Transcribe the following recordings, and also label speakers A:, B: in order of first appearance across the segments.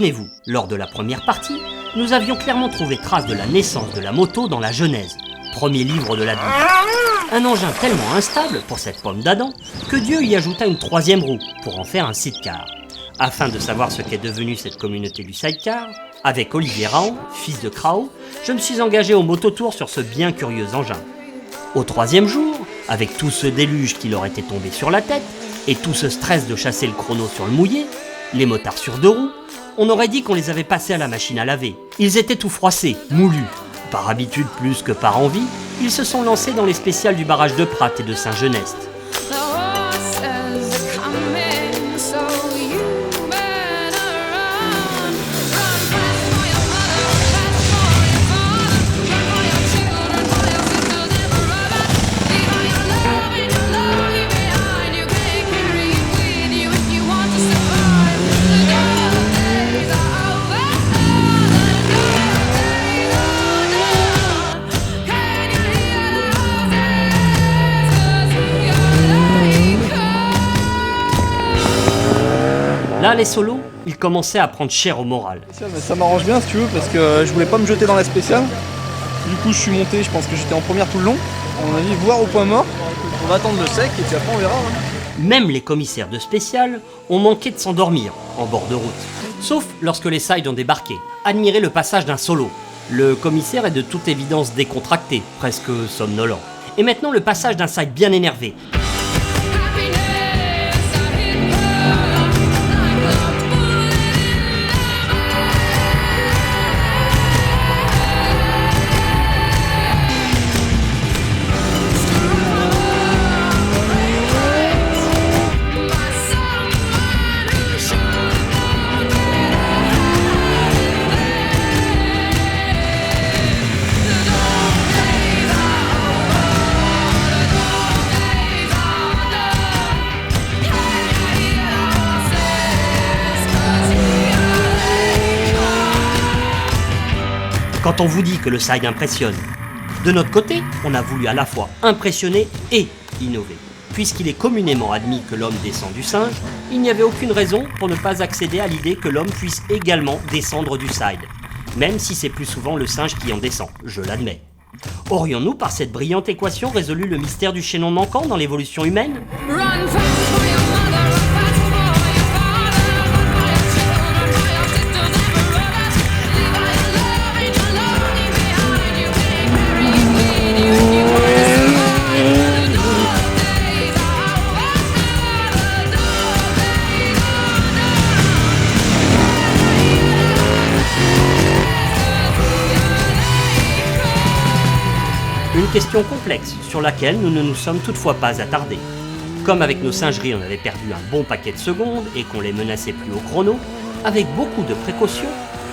A: Souvenez-vous, lors de la première partie, nous avions clairement trouvé trace de la naissance de la moto dans la Genèse, premier livre de la Bible. Un engin tellement instable pour cette pomme d'Adam que Dieu y ajouta une troisième roue pour en faire un sidecar. Afin de savoir ce qu'est devenue cette communauté du sidecar, avec Olivier Raon, fils de Krao, je me suis engagé au mototour sur ce bien curieux engin. Au troisième jour, avec tout ce déluge qui leur était tombé sur la tête et tout ce stress de chasser le chrono sur le mouillé, les motards sur deux roues, on aurait dit qu'on les avait passés à la machine à laver. Ils étaient tout froissés, moulus. Par habitude plus que par envie, ils se sont lancés dans les spéciales du barrage de Prat et de Saint-Genest. Là, les solos, ils commençaient à prendre cher au moral.
B: Ça m'arrange bien si tu veux, parce que je voulais pas me jeter dans la spéciale. Du coup, je suis monté, je pense que j'étais en première tout le long. On a dit voir au point mort. On va attendre le sec et puis après on verra.
A: Même les commissaires de spécial ont manqué de s'endormir en bord de route. Sauf lorsque les sides ont débarqué. Admirez le passage d'un solo. Le commissaire est de toute évidence décontracté, presque somnolent. Et maintenant le passage d'un side bien énervé. Quand on vous dit que le side impressionne, de notre côté, on a voulu à la fois impressionner et innover. Puisqu'il est communément admis que l'homme descend du singe, il n'y avait aucune raison pour ne pas accéder à l'idée que l'homme puisse également descendre du side. Même si c'est plus souvent le singe qui en descend, je l'admets. Aurions-nous par cette brillante équation résolu le mystère du chaînon manquant dans l'évolution humaine ? Une question complexe sur laquelle nous ne nous sommes toutefois pas attardés. Comme avec nos singeries on avait perdu un bon paquet de secondes et qu'on les menaçait plus au chrono, avec beaucoup de précautions,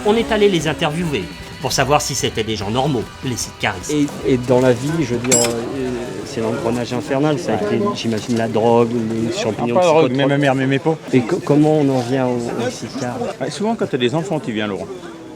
A: on est allé les interviewer pour savoir si c'était des gens normaux, les sidecaristes.
C: Et dans la vie, je veux dire, c'est l'engrenage infernal, ça a été, j'imagine, la drogue, les champignons.
D: Pas la drogue, mais ma mère m'aimait pas.
C: Et comment on en vient au sidecar ?
D: Souvent quand t'as des enfants, tu viens, Laurent.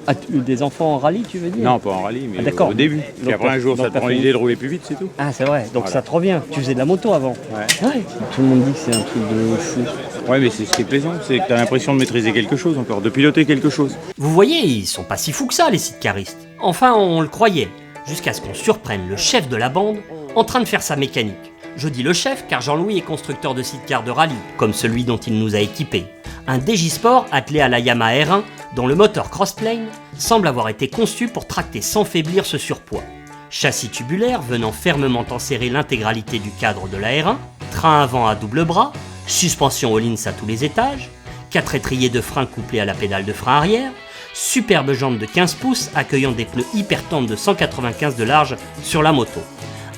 C: Ah, des enfants en rallye, tu veux dire ?
D: Non, pas en rallye, mais
C: d'accord.
D: Au début. Puis
C: Donc,
D: après un jour, ça te prend l'idée de rouler plus vite, c'est tout.
C: Ah, c'est vrai, donc
D: Voilà.
C: ça te revient. Tu faisais de la moto avant ?
D: Ouais.
C: Tout le monde dit que c'est un truc de fou.
D: Ouais, mais c'est ce qui est plaisant, c'est que t'as l'impression de maîtriser quelque chose encore, de piloter quelque chose.
A: Vous voyez, ils sont pas si fous que ça, les sidecaristes. Enfin, on le croyait, jusqu'à ce qu'on surprenne le chef de la bande en train de faire sa mécanique. Je dis le chef car Jean-Louis est constructeur de sidecar de rallye, comme celui dont il nous a équipés. Un Dégisport attelé à la Yamaha R1, dont le moteur crossplane semble avoir été conçu pour tracter sans faiblir ce surpoids. Châssis tubulaire venant fermement enserrer l'intégralité du cadre de la R1, train avant à double bras, suspension Öhlins à tous les étages, 4 étriers de frein couplés à la pédale de frein arrière, superbe jambe de 15 pouces accueillant des pneus hyper tendres de 195 de large sur la moto.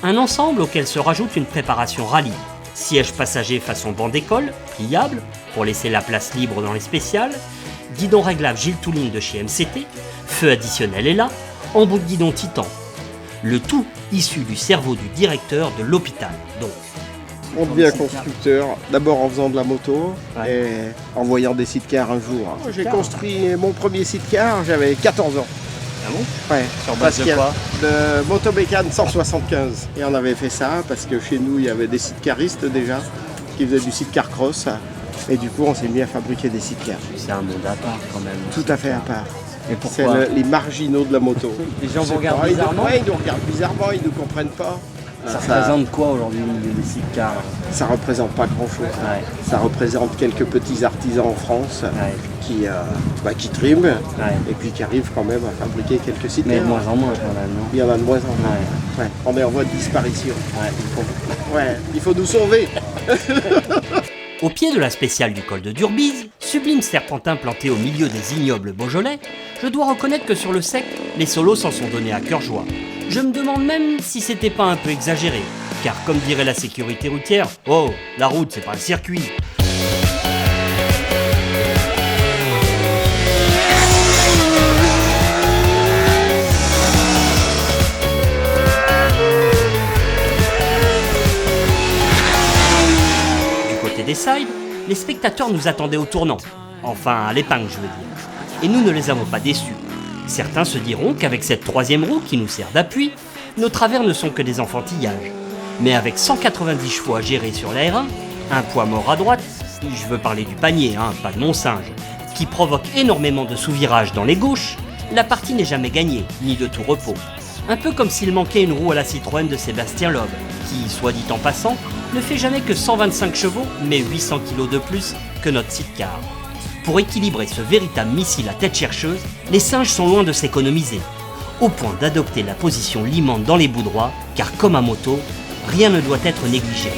A: Un ensemble auquel se rajoute une préparation rallye, siège passager façon banc d'école, pliable, pour laisser la place libre dans les spéciales, guidon réglable Gilles Touline de chez MCT, feu additionnel est là, embout de guidon Titan. Le tout issu du cerveau du directeur de l'hôpital, donc.
E: On devient constructeur, d'abord en faisant de la moto et en voyant des sidecars un jour. J'ai construit mon premier sidecar, j'avais 14 ans.
C: Ah bon ?
E: Ouais,
C: Sur base de quoi ?
E: de Motobécane 175. Et on avait fait ça parce que chez nous, il y avait des sidecaristes déjà qui faisaient du sidecar cross. Et du coup, on s'est mis à fabriquer des sidecars.
C: C'est un monde à part quand même.
E: Tout à fait à part.
C: Et
E: C'est
C: pourquoi
E: les marginaux de la moto.
C: Les gens
E: C'est
C: vous regardent
E: pas-
C: bizarrement?
E: Ouais, ils nous regardent bizarrement, ils ne nous comprennent pas.
C: Ça représente quoi aujourd'hui les sidecars?
E: Ça représente pas grand-chose.
C: Ouais.
E: Ça représente quelques petits artisans en France
C: Ouais.
E: qui triment
C: Ouais.
E: et puis qui arrivent quand même à fabriquer quelques
C: Mais
E: sidecars.
C: de moins en moins quand même, non?
E: Il y en a de moins en moins.
C: Ouais.
E: Ouais. On est en voie de disparition.
C: Ouais.
E: Il faut nous sauver.
A: Au pied de la spéciale du col de Durbise, sublime serpentin planté au milieu des ignobles Beaujolais, je dois reconnaître que sur le sec, les solos s'en sont donnés à cœur joie. Je me demande même si c'était pas un peu exagéré, car comme dirait la sécurité routière, oh, la route c'est pas un circuit. Du côté des sides, les spectateurs nous attendaient au tournant, enfin à l'épingle je veux dire, et nous ne les avons pas déçus. Certains se diront qu'avec cette troisième roue qui nous sert d'appui, nos travers ne sont que des enfantillages. Mais avec 190 chevaux à gérer sur la R1, un poids mort à droite, je veux parler du panier, pas de mon singe, qui provoque énormément de sous-virages dans les gauches, la partie n'est jamais gagnée, ni de tout repos. Un peu comme s'il manquait une roue à la Citroën de Sébastien Loeb, qui, soit dit en passant, ne fait jamais que 125 chevaux, mais 800 kg de plus que notre sidecar. Pour équilibrer ce véritable missile à tête chercheuse, les singes sont loin de s'économiser, au point d'adopter la position limante dans les bouts droits, car comme à moto, rien ne doit être négligé.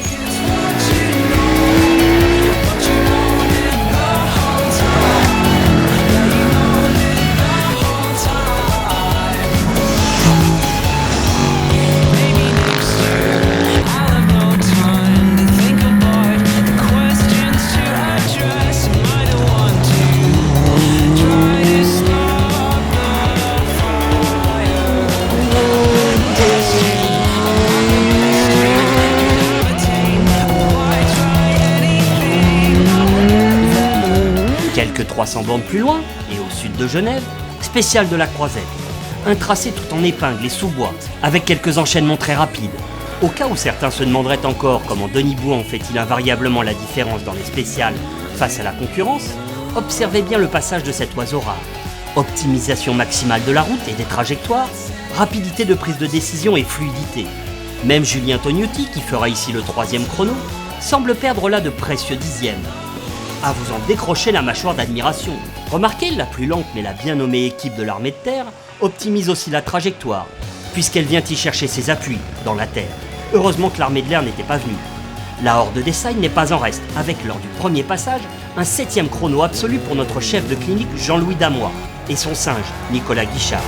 A: Quelques 300 bornes plus loin, et au sud de Genève, spécial de la Croisette. Un tracé tout en épingles et sous-bois, avec quelques enchaînements très rapides. Au cas où certains se demanderaient encore comment Denis Bouan fait-il invariablement la différence dans les spéciales face à la concurrence, observez bien le passage de cet oiseau rare. Optimisation maximale de la route et des trajectoires, rapidité de prise de décision et fluidité. Même Julien Tognotti, qui fera ici le 3e chrono, semble perdre là de précieux dixièmes. À vous en décrocher la mâchoire d'admiration. Remarquez, la plus lente mais la bien nommée équipe de l'armée de terre optimise aussi la trajectoire, puisqu'elle vient y chercher ses appuis, dans la terre. Heureusement que l'armée de l'air n'était pas venue. La horde des Sailles n'est pas en reste, avec lors du premier passage, un 7e chrono absolu pour notre chef de clinique Jean-Louis Damois, et son singe, Nicolas Guichard.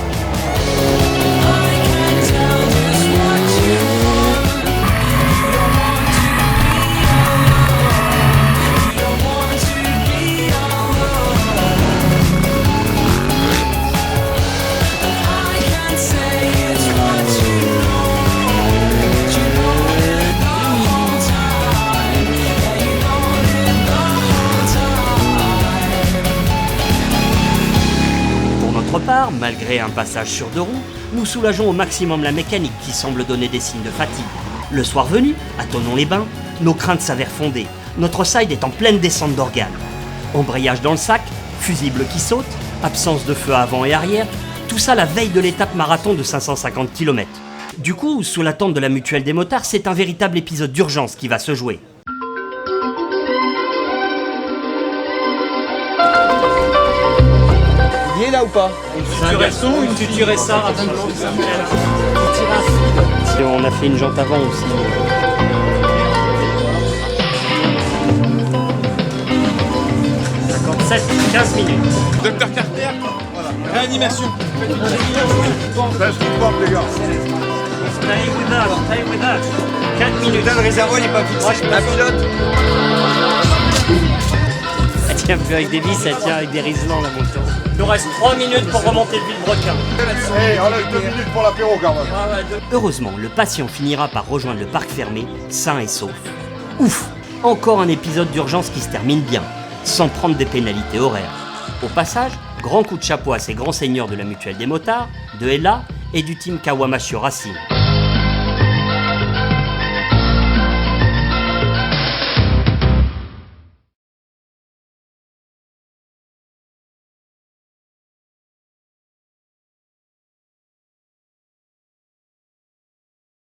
A: Malgré un passage sur 2 roues, nous soulageons au maximum la mécanique qui semble donner des signes de fatigue. Le soir venu, à Thonon-les-Bains, nos craintes s'avèrent fondées. Notre side est en pleine descente d'organes. Embrayage dans le sac, fusible qui saute, absence de feu avant et arrière, tout ça la veille de l'étape marathon de 550 km. Du coup, sous la tente de la mutuelle des motards, c'est un véritable épisode d'urgence qui va se jouer.
B: Il est là ou pas?
C: Une future ça. On a fait une jante avant aussi.
A: 57, 15 minutes.
F: Docteur Carter, voilà. Réanimation.
E: Ça, je comprends, les gars.
A: Stay with us. 4 minutes.
B: Le réservoir il est pas fixé. La pilote.
C: Elle tient plus avec des vis, elle tient avec des riselants la moto.
A: Il nous reste 3 minutes pour remonter le Villebrequin.
E: On a 2 minutes pour l'apéro, quand même.
A: Heureusement, le patient finira par rejoindre le parc fermé, sain et sauf. Ouf! Encore un épisode d'urgence qui se termine bien, sans prendre des pénalités horaires. Au passage, grand coup de chapeau à ces grands seigneurs de la mutuelle des motards, de Ella et du team Kawamashio Racing.